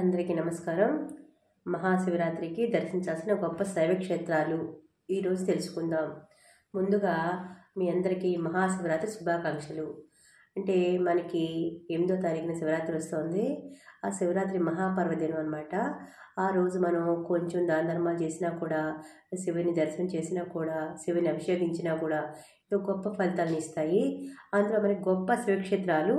అందరికీ నమస్కారం. మహాశివరాత్రికి దర్శించాల్సిన గొప్ప శైవ క్షేత్రాలు ఈరోజు తెలుసుకుందాం. ముందుగా మీ అందరికీ మహాశివరాత్రి శుభాకాంక్షలు. అంటే మనకి 8వ తారీఖున శివరాత్రి వస్తుంది. ఆ శివరాత్రి మహాపర్వదినం అనమాట. ఆ రోజు మనం కొంచెం దాన ధర్మాలు చేసినా కూడా, శివుని దర్శనం చేసినా కూడా, శివుని అభిషేకించినా కూడా గొప్ప ఫలితాలను ఇస్తాయి. అందులో మనకి గొప్ప శివక్షేత్రాలు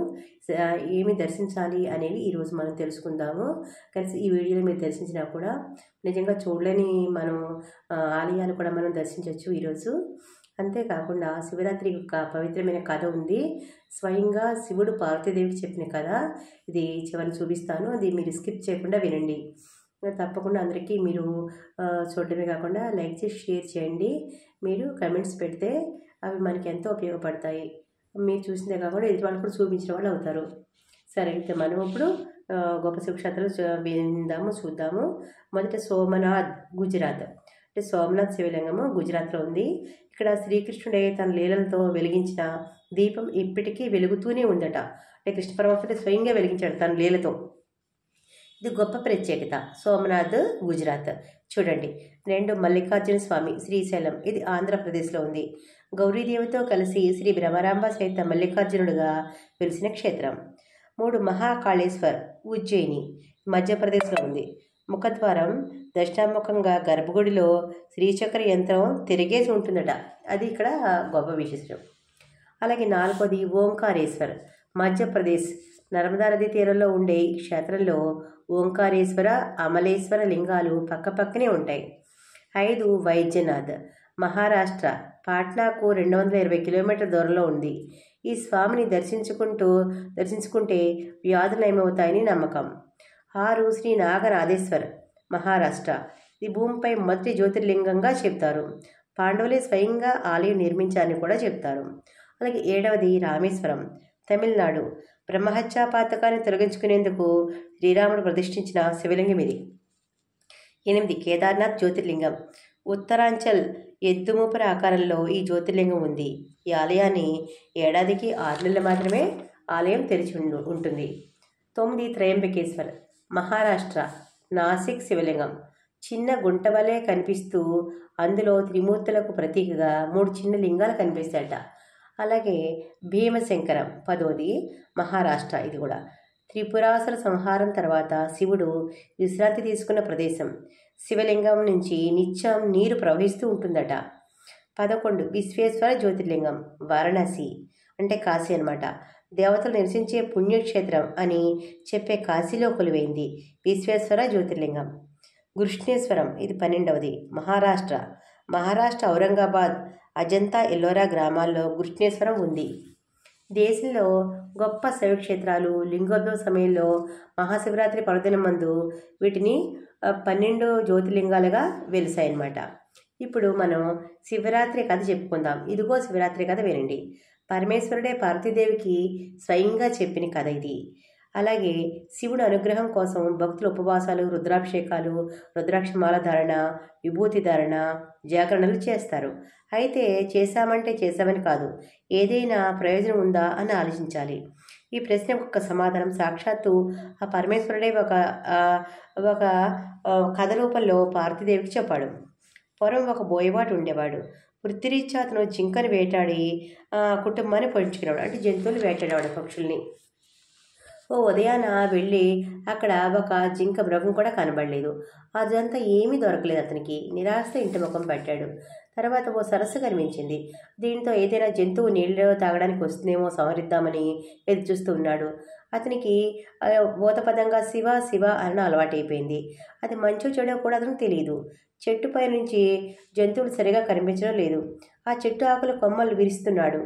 ఏమి దర్శించాలి అనేవి ఈరోజు మనం తెలుసుకుందాము. కానీ ఈ వీడియోలో మీరు దర్శించినా కూడా నిజంగా చూడలేని మనం ఆలయాలు కూడా మనం దర్శించవచ్చు ఈరోజు. అంతేకాకుండా శివరాత్రి యొక్క పవిత్రమైన కథ ఉంది. స్వయంగా శివుడు పార్వతీదేవికి చెప్పిన కథ. ఇది చివరిని చూపిస్తాను, అది మీరు స్కిప్ చేయకుండా వినండి. తప్పకుండా అందరికీ మీరు చూడడమే కాకుండా లైక్ చేసి షేర్ చేయండి. మీరు కమెంట్స్ పెడితే అవి మనకి ఎంతో ఉపయోగపడతాయి. మీరు చూసిందే కాకుండా ఎదుటి వాళ్ళు కూడా చూపించిన వాళ్ళు అవుతారు. సరే, అయితే మనం ఇప్పుడు గొప్ప శివక్షేత్రాలు విందాము, చూద్దాము. మొదట సోమనాథ్, గుజరాత్. అంటే సోమనాథ్ శివలింగము గుజరాత్లో ఉంది. ఇక్కడ శ్రీకృష్ణుడే తన లీలలతో వెలిగించిన దీపం ఇప్పటికీ వెలుగుతూనే ఉందట. అంటే కృష్ణ పరమాత్ముడు స్వయంగా వెలిగించాడు తన లీలతో. ఇది గొప్ప ప్రత్యేకత. సోమనాథ్, గుజరాత్. చూడండి. 2 మల్లికార్జున స్వామి, శ్రీశైలం. ఇది ఆంధ్రప్రదేశ్లో ఉంది. గౌరీదేవితో కలిసి శ్రీ భ్రమరాంబ సహిత మల్లికార్జునుడుగా వెలిసిన క్షేత్రం. 3 మహాకాళేశ్వర్, ఉజ్జయిని, మధ్యప్రదేశ్లో ఉంది. ముఖద్వారం దక్షిణాముఖంగా గర్భగుడిలో శ్రీచక్ర యంత్రం తిరిగేసి ఉంటుందట. అది ఇక్కడ గొప్ప విశేషం. అలాగే 4వది ఓంకారేశ్వర్, మధ్యప్రదేశ్. నర్మదా నదీ తీరంలో ఉండే ఈ క్షేత్రంలో ఓంకారేశ్వర, అమలేశ్వర లింగాలు పక్కపక్కనే ఉంటాయి. 5 వైద్యనాథ్, మహారాష్ట్ర. పాట్నాకు 220 కిలోమీటర్ల దూరంలో ఉంది. ఈ స్వామిని దర్శించుకుంటే వ్యాధులు నయమవుతాయని నమ్మకం. 6 శ్రీ నాగనాథేశ్వర్, మహారాష్ట్ర. ఇది భూమిపై మొదటి జ్యోతిర్లింగంగా చెప్తారు. పాండవులే స్వయంగా ఆలయం నిర్మించారని కూడా చెప్తారు. అలాగే 7వది రామేశ్వరం, తమిళనాడు. బ్రహ్మహత్యా పాతకాన్ని తొలగించుకునేందుకు శ్రీరాముడు ప్రతిష్ఠించిన శివలింగం ఇది. 8 కేదార్నాథ్ జ్యోతిర్లింగం, ఉత్తరాంచల్. ఎద్దుమూపర ఆకారంలో ఈ జ్యోతిర్లింగం ఉంది. ఈ ఆలయాన్ని ఏడాదికి 6 నెలలు మాత్రమే ఆలయం తెరిచి ఉంటుంది. 9 త్రయంబకేశ్వర్, మహారాష్ట్ర. నాసిక్ శివలింగం. చిన్న గుంట వలె కనిపిస్తూ అందులో త్రిమూర్తులకు ప్రతీకగా 3 చిన్న లింగాలు కనిపిస్తాయట. అలాగే భీమశంకరం, 10వది, మహారాష్ట్ర. ఇది కూడా త్రిపురాసుర సంహారం తర్వాత శివుడు విశ్రాంతి తీసుకున్న ప్రదేశం. శివలింగం నుంచి నిత్యం నీరు ప్రవహిస్తూ ఉంటుందట. 11 విశ్వేశ్వర జ్యోతిర్లింగం, వారణాసి. అంటే కాశీ అనమాట. దేవతలు నివసించే పుణ్యక్షేత్రం అని చెప్పే కాశీలో కొలువైంది విశ్వేశ్వర జ్యోతిర్లింగం. కృష్ణేశ్వరం, ఇది 12వది, మహారాష్ట్ర. మహారాష్ట్ర ఔరంగాబాద్, అజంతా, ఎల్లోరా గ్రామాల్లో కృష్ణేశ్వరం ఉంది. దేశంలో గొప్ప శైవక్షేత్రాలు లింగోద్భవ సమయంలో మహాశివరాత్రి పర్వదినం మందు వీటిని 12 జ్యోతిర్లింగాలుగా వెలిసాయన్నమాట. ఇప్పుడు మనం శివరాత్రి కథ చెప్పుకుందాం. ఇదిగో శివరాత్రి కథ వినండి. పరమేశ్వరుడే పార్వతీదేవికి స్వయంగా చెప్పిన కథ ఇది. అలాగే శివుడు అనుగ్రహం కోసం భక్తులు ఉపవాసాలు, రుద్రాభిషేకాలు, రుద్రాక్షమాల ధారణ, విభూతి ధారణ, జాగరణలు చేస్తారు. అయితే చేశామని కాదు, ఏదైనా ప్రయోజనం ఉందా అని ఆలోచించాలి. ఈ ప్రశ్నకు ఒక సమాధానం సాక్షాత్తు ఆ పరమేశ్వరుడే ఒక కథ రూపంలో పార్వతీదేవికి చెప్పాడు. పూర్వం ఒక బోయవాడు ఉండేవాడు. వృత్తిరీత్యా అతను జింకను వేటాడి కుటుంబాన్ని పోషించుకునేవాడు. అంటే జంతువులు వేటాడేవాడు, పక్షుల్ని. ఓ ఉదయాన వెళ్ళి అక్కడ ఒక జింక మృగం కూడా కనబడలేదు. అదంతా ఏమీ దొరకలేదు అతనికి. నిరాశతో ఇంటి ముఖం పట్టాడు. తర్వాత ఓ సరస్సు కనిపించింది. దీంతో ఏదైనా జంతువు నీళ్ళు తాగడానికి వస్తుందేమో సంహరిద్దామని ఎదురు చూస్తూ ఉన్నాడు. అతనికి భూతపదంగా శివ శివ అన్న అలవాటైపోయింది. అది మంచో చెడో కూడా అతనికి తెలియదు. చెట్టుపై నుంచి జంతువులు సరిగా కనిపించడం లేదు. ఆ చెట్టు ఆకులు కొమ్మలు విరుస్తున్నాడు.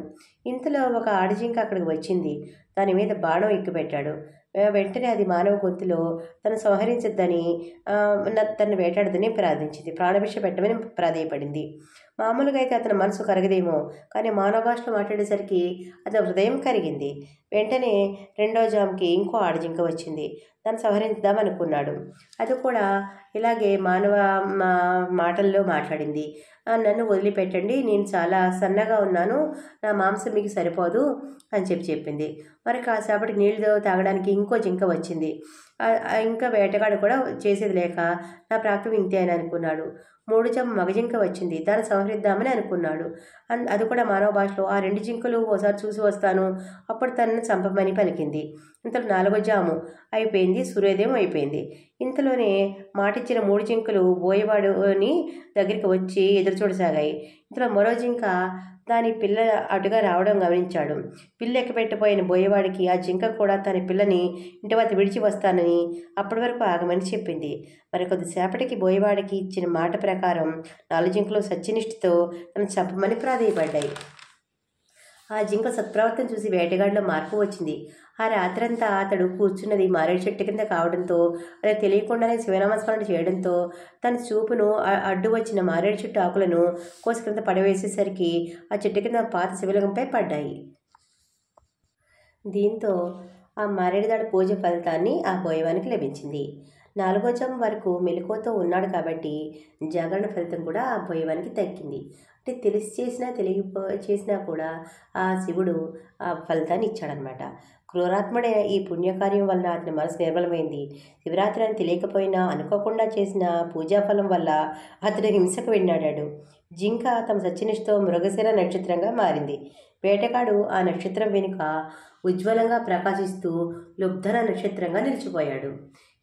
ఇంతలో ఒక ఆడజింక అక్కడికి వచ్చింది. దాని మీద బాణం ఎక్కుపెట్టాడు. వెంటనే అది మానవ గొంతులో తను సంహరించద్దని, తను వేటాడదని ప్రార్థించింది. ప్రాణభిక్ష పెట్టమని ప్రాధేయపడింది. మామూలుగా అయితే అతని మనసు కరగదేమో, కానీ మానవ భాషలో మాట్లాడేసరికి అతని హృదయం కరిగింది. వెంటనే 2వ జాముకి ఇంకో ఆడజింక వచ్చింది. దాన్ని సంహరిద్దామనుకున్నాడు. అది కూడా ఇలాగే మానవ మాటల్లో మాట్లాడింది. నన్ను వదిలిపెట్టండి, నేను చాలా సన్నగా ఉన్నాను, నా మాంసం మీకు సరిపోదు అని చెప్పింది. మరి కాసేపటికి నీళ్ళు తాగడానికి ఇంకో జింక వచ్చింది. ఇంకా వేటగాడు కూడా చేసేది లేక నా ప్రాప్తం ఇంతే అని అనుకున్నాడు. 3 చెంబు మగ జింక వచ్చింది. దాన్ని సంహరిద్దామని అనుకున్నాడు. అది కూడా మానవ భాషలో ఆ 2 జింకలు ఓసారి చూసి వస్తాను, అప్పుడు తనను చంపమని పలికింది. ఇంతలో 4వ జాము అయిపోయింది. సూర్యోదయం అయిపోయింది. ఇంతలోనే మాటిచ్చిన 3 జింకలు బోయవాడుని దగ్గరికి వచ్చి ఎదురుచూడసాగాయి. ఇంతలో మరో జింక దాని పిల్ల అటుగా రావడం గమనించాడు. పిల్ల ఎక్కబెట్టిపోయిన బోయేవాడికి ఆ జింక కూడా తన పిల్లని ఇంటి వద్ద విడిచి వస్తానని అప్పటి వరకు ఆగమని చెప్పింది. మరి కొద్దిసేపటికి బోయేవాడికి ఇచ్చిన మాట ప్రకారం 4 జింకలు సత్యనిష్ఠతో తను చంపమని ప్రాధేయపడ్డాయి. ఆ జింక సత్ప్రవర్తన చూసి వేటగాడిలో మార్పు వచ్చింది. ఆ రాత్రంతా అతడు కూర్చున్నది మారేడు చెట్టు కింద కావడంతో, అది తెలియకుండానే శివనామస్మరణ చేయడంతో తన చూపును అడ్డు వచ్చిన మారేడు చెట్టు ఆకులను కోసి కింద పడవేసేసరికి ఆ చెట్టు కింద పాత శివలింగంపై పడ్డాయి. దీంతో ఆ మారేడుదాడి పూజ ఫలితాన్ని ఆ బోయవానికి లభించింది. 4వ జాము వరకు మెలకువతో ఉన్నాడు కాబట్టి జాగరణ ఫలితం కూడా ఆ బోయవానికి దక్కింది. అంటే తెలిసి చేసినా చేసినా కూడా ఆ శివుడు ఆ ఫలితాన్ని ఇచ్చాడనమాట. క్రూరాత్ముడైన ఈ పుణ్యకార్యం వల్ల అతని మనసు నిర్మలమైంది. శివరాత్రి అని తెలియకపోయినా అనుకోకుండా చేసిన పూజాఫలం వల్ల అతడు హింసకు వెన్నాడాడు. జింక తమ సత్యనిష్ఠతో మృగశిర నక్షత్రంగా మారింది. వేటగాడు ఆ నక్షత్రం వెనుక ఉజ్వలంగా ప్రకాశిస్తూ లుబ్ధన నక్షత్రంగా నిలిచిపోయాడు.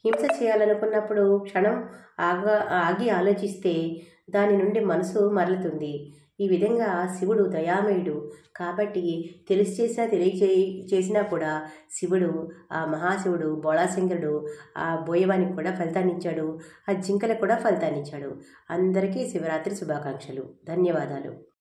హింస చేయాలనుకున్నప్పుడు క్షణం ఆగి ఆలోచిస్తే దాని నుండి మనసు మరలుతుంది. ఈ విధంగా శివుడు దయామయుడు కాబట్టి తెలిసి చేసినా చేసినా కూడా శివుడు, ఆ మహాశివుడు బోళాశంకరుడు ఆ బోయవానికి కూడా ఫలితాన్ని ఇచ్చాడు. ఆ జింకలకు కూడా ఫలితాన్ని ఇచ్చాడు. అందరికీ శివరాత్రి శుభాకాంక్షలు. ధన్యవాదాలు.